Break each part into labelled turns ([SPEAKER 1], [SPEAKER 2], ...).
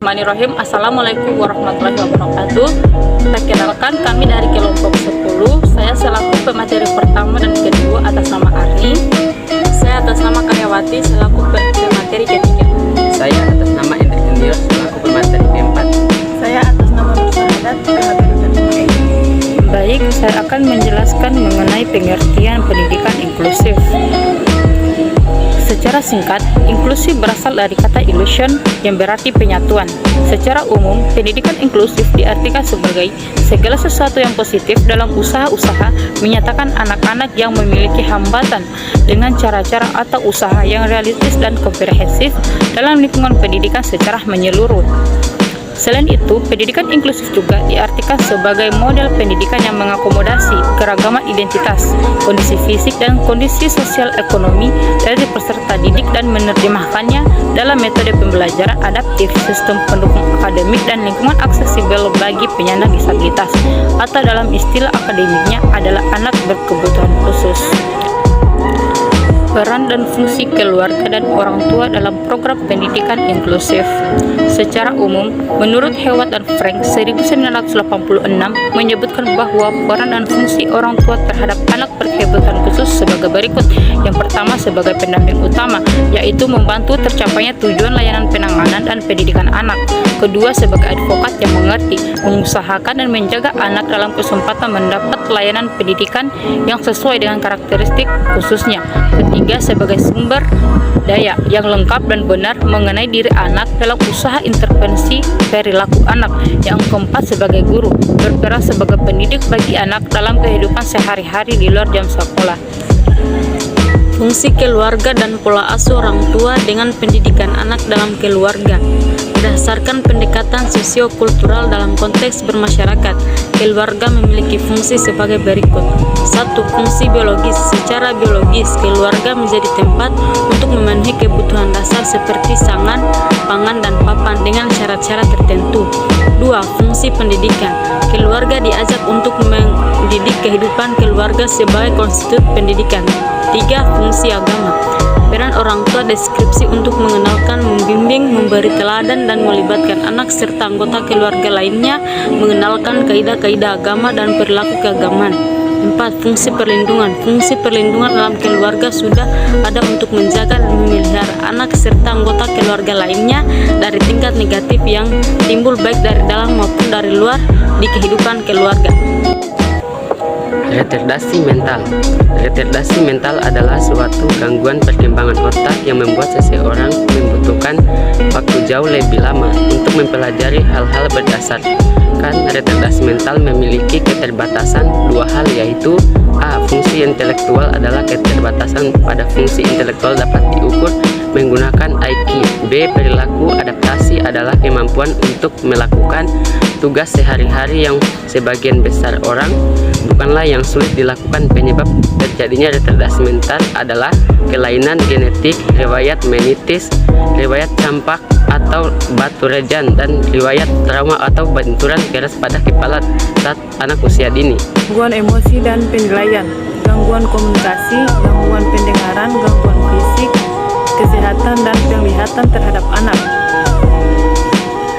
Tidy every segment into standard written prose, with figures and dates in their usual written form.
[SPEAKER 1] Bismillahirrahmanirrahim. Assalamualaikum warahmatullahi wabarakatuh. Perkenalkan, kami dari kelompok 10. Saya selaku pemateri pertama dan kedua atas nama Arni. Saya atas nama Karyawati selaku pemateri ketiga.
[SPEAKER 2] Saya atas nama Endrik Indio selaku pemateri keempat.
[SPEAKER 3] Saya atas nama Nursahadat pemateri ketiga.
[SPEAKER 1] Baik, saya akan menjelaskan mengenai pengertian pendidikan inklusif. Secara singkat, inklusi berasal dari kata illusion yang berarti penyatuan. Secara umum, pendidikan inklusif diartikan sebagai segala sesuatu yang positif dalam usaha-usaha menyatakan anak-anak yang memiliki hambatan dengan cara-cara atau usaha yang realistis dan komprehensif dalam lingkungan pendidikan secara menyeluruh. Selain itu, pendidikan inklusif juga diartikan sebagai model pendidikan yang mengakomodasi keragaman identitas, kondisi fisik, dan kondisi sosial ekonomi dari peserta didik dan menerjemahkannya dalam metode pembelajaran adaptif, sistem pendukung akademik, dan lingkungan aksesibel bagi penyandang disabilitas, atau dalam istilah akademiknya adalah anak berkebutuhan khusus. Peran dan fungsi keluarga dan orang tua dalam program pendidikan inklusif. Secara umum, menurut Hewitt dan Frank 1986 menyebutkan bahwa peran dan fungsi orang tua terhadap anak berkebutuhan khusus sebagai berikut. Yang pertama, sebagai pendamping utama, yaitu membantu tercapainya tujuan layanan penanganan dan pendidikan anak. Kedua, sebagai advokat yang mengerti, mengusahakan dan menjaga anak dalam kesempatan mendapat layanan pendidikan yang sesuai dengan karakteristik khususnya. Ketiga, sebagai sumber daya yang lengkap dan benar mengenai diri anak dalam usaha intervensi perilaku anak. Yang keempat, sebagai guru, berperan sebagai pendidik bagi anak dalam kehidupan sehari-hari di luar jam sekolah. Fungsi keluarga dan pola asuh orang tua dengan pendidikan anak dalam keluarga. Berdasarkan pendekatan sosiokultural dalam konteks bermasyarakat, keluarga memiliki fungsi sebagai berikut. 1. Fungsi biologis. Secara biologis, keluarga menjadi tempat untuk memenuhi kebutuhan dasar seperti sangan, pangan, dan papan dengan syarat-syarat tertentu. 2. Fungsi pendidikan. Keluarga diajak untuk mendidik kehidupan keluarga sebagai konstitut pendidikan. 3. Fungsi agama. Peran orang tua deskripsi untuk mengenalkan, membimbing, memberi teladan, dan melibatkan anak serta anggota keluarga lainnya mengenalkan kaidah-kaidah agama dan perilaku keagamaan. 4. Fungsi perlindungan. Fungsi perlindungan dalam keluarga sudah ada untuk menjaga dan memelihara anak serta anggota keluarga lainnya dari tingkat negatif yang timbul baik dari dalam maupun dari luar di kehidupan keluarga.
[SPEAKER 2] Retardasi mental. Retardasi mental adalah suatu gangguan perkembangan otak yang membuat seseorang membutuhkan waktu jauh lebih lama untuk mempelajari hal-hal berdasarkan retardasi mental memiliki keterbatasan dua hal, yaitu A. Fungsi intelektual adalah keterbatasan pada fungsi intelektual dapat diukur menggunakan IQ. B. Perilaku adaptasi adalah kemampuan untuk melakukan tugas sehari-hari yang sebagian besar orang bukanlah yang sulit dilakukan. Penyebab terjadinya retardasi mental adalah kelainan genetik, riwayat menitis, riwayat campak atau batu rejan, dan riwayat trauma atau benturan keras pada kepala saat anak usia dini.
[SPEAKER 3] Gangguan emosi dan penilaian, gangguan komunikasi, gangguan pendengaran, gangguan fisik, kesehatan dan penglihatan terhadap anak.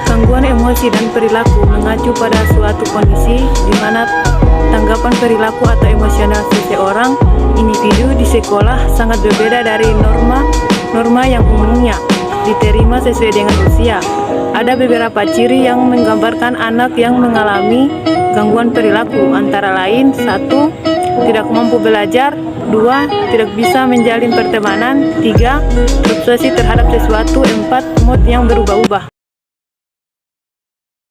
[SPEAKER 3] Gangguan emosi dan perilaku mengacu pada suatu kondisi di mana tanggapan perilaku atau emosional seseorang individu di sekolah sangat berbeda dari norma yang umumnya diterima sesuai dengan usia. Ada beberapa ciri yang menggambarkan anak yang mengalami gangguan perilaku, antara lain 1. Tidak mampu belajar. 2. Tidak bisa menjalin pertemanan. 3. Terobsesi terhadap sesuatu. 4. Mood yang berubah-ubah.